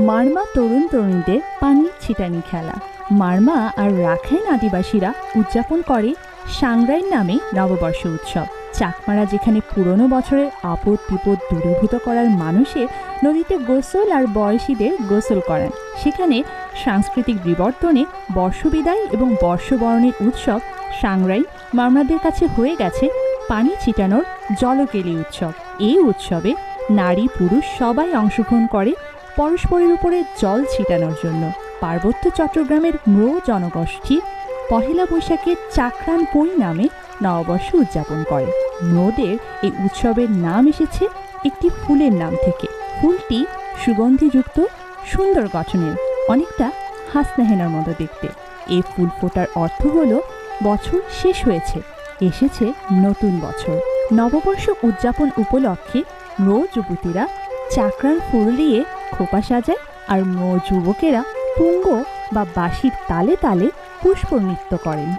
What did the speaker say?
মারমা তরুণ তরুণীদের পানির ছিটানি খেলা। মারমা আর রাখাইন আদিবাসীরা উদযাপন করে সাংরাইন নামে নববর্ষ উৎসব। চাকমারা যেখানে পুরনো বছরের আপদ বিপদ দূরীভূত করার মানুষের নদীতে গোসল আর বয়সীদের গোসল করান, সেখানে সাংস্কৃতিক বিবর্তনে বর্ষবিদায় এবং বর্ষবরণের উৎসব সাংরাইন মারমাদের কাছে হয়ে গেছে পানি ছিটানোর জলকেলি উৎসব। এই উৎসবে নারী পুরুষ সবাই অংশগ্রহণ করে পরস্পরের উপরে জল ছিটানোর জন্য। পার্বত্য চট্টগ্রামের ম্রো জনগোষ্ঠী পহেলা বৈশাখে চাকরান পই নামে নববর্ষ উদযাপন করে। ম্রোদের এই উৎসবের নাম এসেছে একটি ফুলের নাম থেকে। ফুলটি সুগন্ধিযুক্ত, সুন্দর গঠনের, অনেকটা হাসনাহেনার মতো দেখতে। এই ফুল ফোটার অর্থ হল বছর শেষ হয়েছে, এসেছে নতুন বছর। নববর্ষ উদযাপন উপলক্ষে ম্রো যুবতীরা চাকরান ফুল দিয়ে খোপা সাজায় আর ম্রো যুবকেরা পুঙ্গ বা বাঁশির তালে তালে পুষ্প নৃত্য করেন।